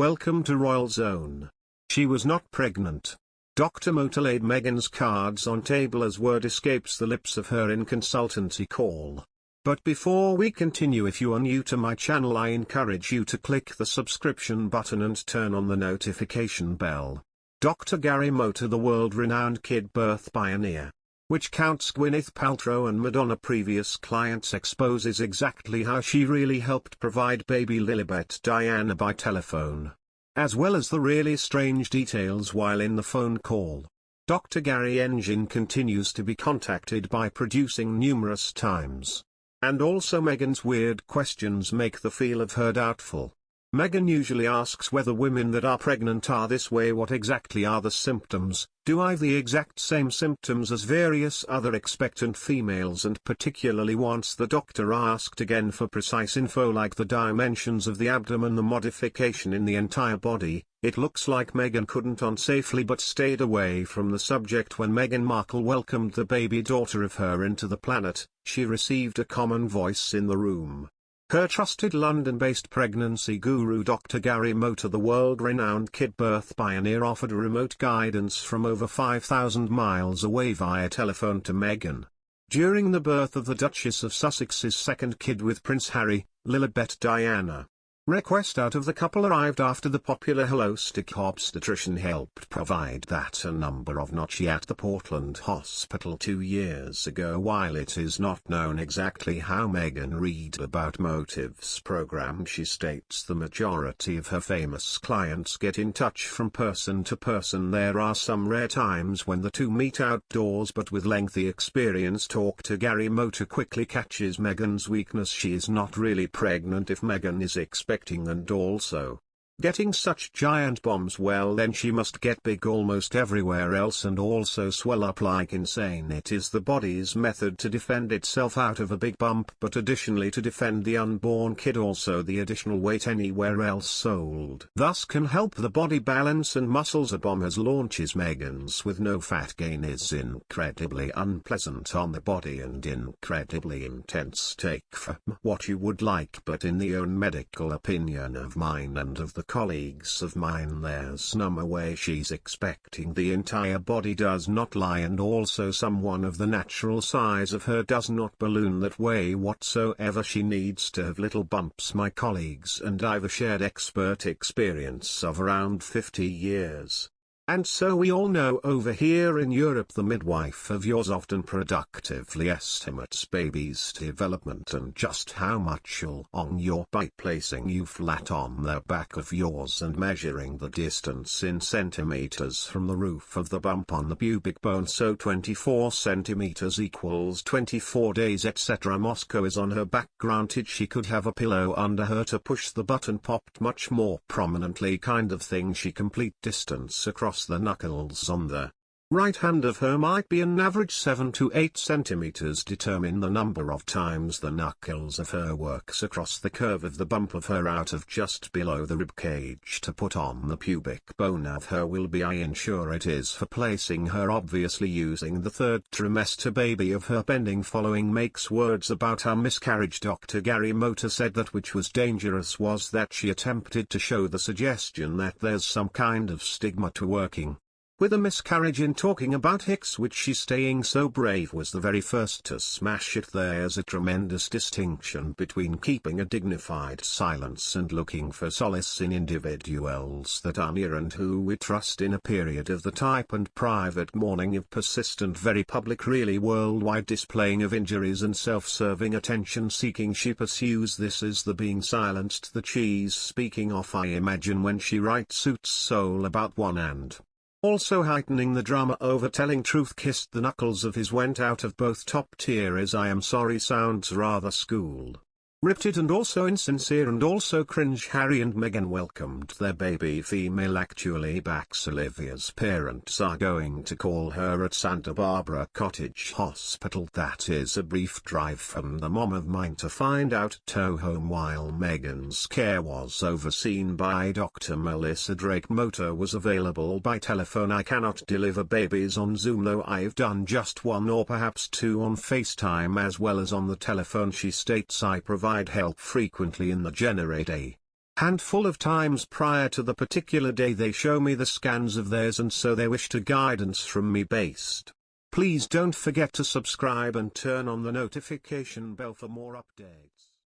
Welcome to Royal Zone. She was not pregnant. Dr. Motha laid Meghan's cards on table as word escapes the lips of her in consultancy call. But before we continue, if you are new to my channel, I encourage you to click the subscription button and turn on the notification bell. Dr. Gary Motha, the world-renowned kid birth pioneer, which counts Gwyneth Paltrow and Madonna previous clients, exposes exactly how she really helped provide baby Lilibet Diana by telephone, as well as the really strange details while in the phone call. Dr. Gary Engine continues to be contacted by producing numerous times. And also Meghan's weird questions make the feel of her doubtful. Meghan usually asks whether women that are pregnant are this way. What exactly are the symptoms? Do I have the exact same symptoms as various other expectant females? And particularly wants the doctor asked again for precise info like the dimensions of the abdomen, the modification in the entire body. It looks like Meghan couldn't on safely but stayed away from the subject when Meghan Markle welcomed the baby daughter of her into the planet. She received a common voice in the room. Her trusted London-based pregnancy guru Dr. Gary Motha, the world-renowned kid birth pioneer, offered remote guidance from over 5,000 miles away via telephone to Meghan. During the birth of the Duchess of Sussex's second kid with Prince Harry, Lilibet Diana, request out of the couple arrived after the popular holistic obstetrician helped provide that a number of Archie at the Portland hospital 2 years ago. While it is not known exactly how Meghan read about Motive's program, she states the majority of her famous clients get in touch from person to person. There are some rare times when the two meet outdoors, but with lengthy experience, talk to Gary Motha quickly catches Meghan's weakness. She is not really pregnant if Meghan is expecting and also getting such giant bombs. Well, then she must get big almost everywhere else and also swell up like insane. It is the body's method to defend itself out of a big bump, but additionally to defend the unborn kid. Also the additional weight anywhere else sold thus can help the body balance and muscles. A bomb has launches Meghan's with no fat gain is incredibly unpleasant on the body and incredibly intense. Take for what you would like, but in the own medical opinion of mine and of the colleagues of mine, there's no way she's expecting. The entire body does not lie, and also someone of the natural size of her does not balloon that way whatsoever. She needs to have little bumps. My colleagues and I've a shared expert experience of around 50 years. And so we all know over here in Europe the midwife of yours often productively estimates baby's development and just how much you'll on your by placing you flat on the back of yours and measuring the distance in centimeters from the roof of the bump on the pubic bone. So 24 centimeters equals 24 days, etc. Moscow is on her back. Granted, she could have a pillow under her to push the button popped much more prominently kind of thing. She complete distance across the knuckles on the right hand of her might be an average 7 to 8 centimeters. Determine the number of times the knuckles of her works across the curve of the bump of her out of just below the rib cage to put on the pubic bone of her will be. I ensure it is for placing her, obviously using the third trimester baby of her bending. Following makes words about her miscarriage. Dr. Gary Motha said that which was dangerous was that she attempted to show the suggestion that there's some kind of stigma to working with a miscarriage in talking about Hicks, which she, staying so brave, was the very first to smash it. There's a tremendous distinction between keeping a dignified silence and looking for solace in individuals that are near and who we trust in a period of the type and private mourning of persistent, very public, really worldwide displaying of injuries and self-serving attention seeking. She pursues this as the being silenced that she's speaking of. I imagine when she writes Suits Soul about one and also heightening the drama over telling truth. Kissed the knuckles of his went out of both top tier as I am sorry sounds rather schooled. Ripped it and also insincere and also cringe. Harry and Meghan welcomed their baby female actually back. Olivia's parents are going to call her at Santa Barbara Cottage Hospital. That is a brief drive from the mom of mine to find out. Tow home. While Meghan's care was overseen by Dr. Melissa Drake, Motha was available by telephone. I cannot deliver babies on Zoom, though I've done just one or perhaps two on FaceTime as well as on the telephone. She states I provide help frequently in the generate a handful of times prior to the particular day they show me the scans of theirs, and so they wish to guidance from me based. Please don't forget to subscribe and turn on the notification bell for more updates.